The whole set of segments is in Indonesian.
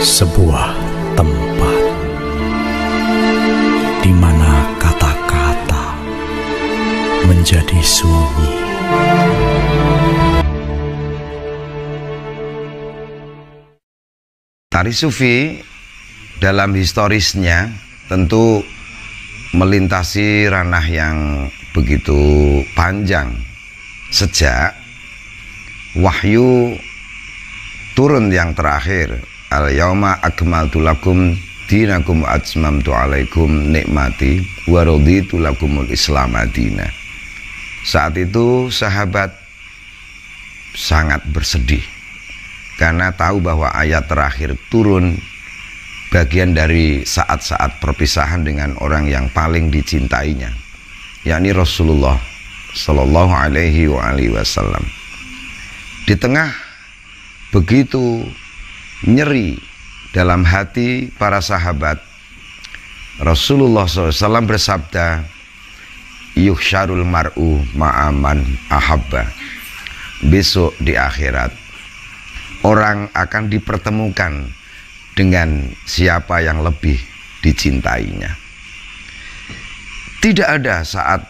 Sebuah tempat di mana kata-kata menjadi sunyi. Tari Sufi dalam historisnya tentu melintasi ranah yang begitu panjang sejak wahyu turun yang terakhir, al-yauma akmaltu lakum dinakum wa atmamtu alaikum nikmati wa raditu lakumul islam madina. Saat itu sahabat sangat bersedih karena tahu bahwa ayat terakhir turun bagian dari saat-saat perpisahan dengan orang yang paling dicintainya, yakni Rasulullah Shallallahu Alaihi Wasallam. Di tengah begitu nyeri dalam hati para sahabat, Rasulullah SAW bersabda, yuhsyarul mar'u ma'aman ahabba. Besok di akhirat orang akan dipertemukan dengan siapa yang lebih dicintainya. Tidak ada saat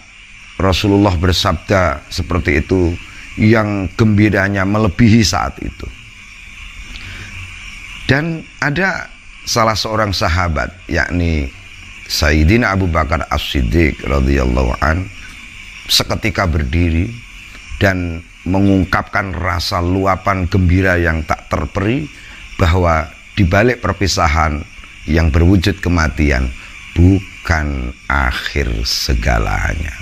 Rasulullah bersabda seperti itu yang gembiranya melebihi saat itu. Dan ada salah seorang sahabat, yakni Sayyidina Abu Bakar As-Siddiq radhiyallahu an, seketika berdiri dan mengungkapkan rasa luapan gembira yang tak terperi bahwa di balik perpisahan yang berwujud kematian bukan akhir segalanya.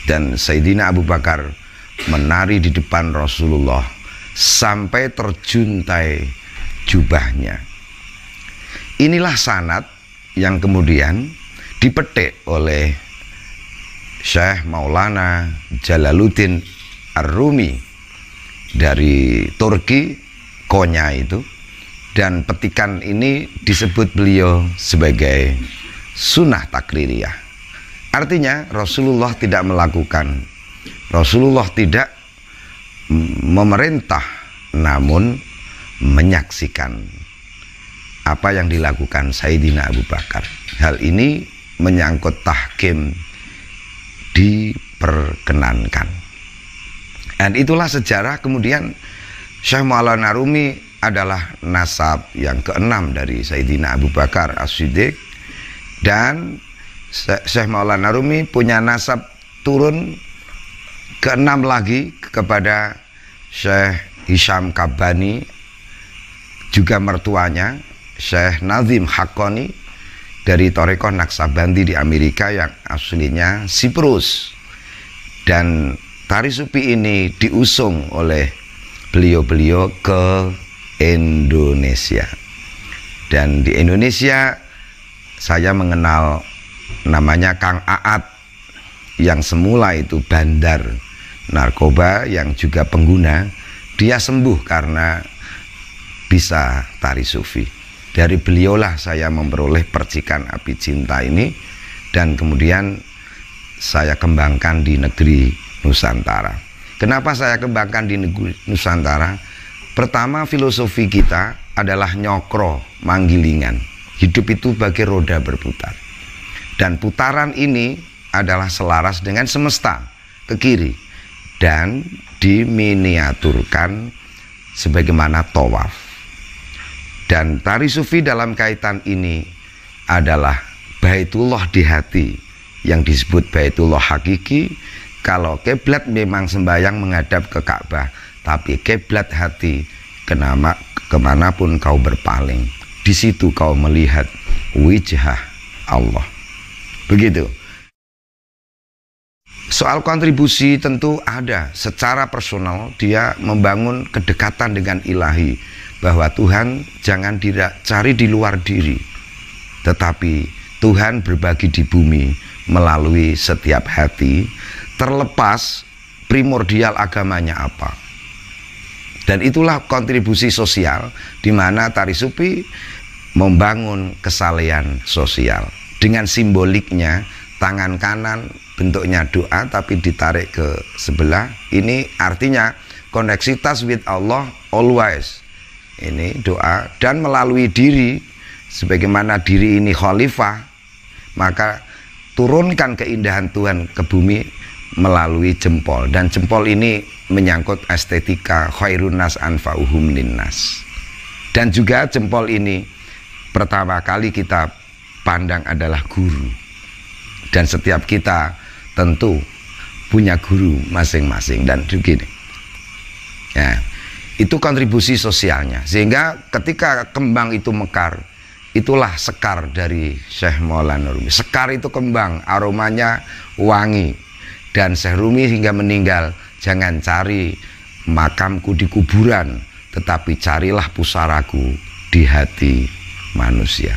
Dan Sayyidina Abu Bakar menari di depan Rasulullah sampai terjuntai jubahnya. Inilah sanad yang kemudian dipetik oleh Syekh Maulana Jalaluddin Ar-Rumi dari Turki, Konya itu, dan petikan ini disebut beliau sebagai sunnah takririyah. Artinya Rasulullah tidak melakukan, Rasulullah tidak memerintah, namun menyaksikan apa yang dilakukan Sayyidina Abu Bakar. Hal ini menyangkut tahkim, diperkenankan. Dan itulah sejarah kemudian Syekh Maulana Rumi adalah nasab yang keenam dari Sayyidina Abu Bakar As-Siddiq, dan Syekh Maulana Rumi punya nasab turun keenam lagi kepada Syekh Hisham Kabbani, juga mertuanya Syekh Nazim Haqqani dari Thariqah Naqsabandi di Amerika yang aslinya Siprus. Dan tari Sufi ini diusung oleh beliau-beliau ke Indonesia. Dan di Indonesia saya mengenal namanya Kang Aat, yang semula itu bandar narkoba yang juga pengguna. Dia sembuh karena bisa tari Sufi. Dari beliaulah saya memperoleh percikan api cinta ini, dan kemudian saya kembangkan di negeri Nusantara. Kenapa saya kembangkan di negeri Nusantara? Pertama, filosofi kita adalah nyokro, manggilingan. Hidup itu bagai roda berputar, dan putaran ini adalah selaras dengan semesta ke kiri dan diminiaturkan sebagaimana tawaf. Dan tari Sufi dalam kaitan ini adalah Baitullah di hati, yang disebut Baitullah hakiki. Kalau kiblat memang sembahyang menghadap ke Ka'bah, tapi kiblat hati kemanapun kau berpaling, di situ kau melihat wajah Allah. Begitu. Soal kontribusi tentu ada. Secara personal dia membangun kedekatan dengan ilahi, bahwa Tuhan jangan dicari di luar diri, tetapi Tuhan berbagi di bumi melalui setiap hati, terlepas primordial agamanya apa. Dan itulah kontribusi sosial di mana tari Sufi membangun kesalehan sosial. Dengan simboliknya tangan kanan bentuknya doa tapi ditarik ke sebelah. Ini artinya koneksitas with Allah always. ini doa, dan melalui diri, sebagaimana diri ini khalifah, maka turunkan keindahan Tuhan ke bumi melalui jempol. Dan jempol ini menyangkut estetika khairun nas anfa'uhum linnas. Dan juga jempol ini pertama kali kita pandang adalah guru. Dan setiap kita tentu punya guru masing-masing. Dan begini ya, itu kontribusi sosialnya, sehingga ketika kembang itu mekar, itulah sekar dari Syekh Maulana Rumi. Sekar itu kembang, aromanya wangi. Dan Syekh Rumi hingga meninggal, jangan cari makamku di kuburan, tetapi carilah pusaraku di hati manusia.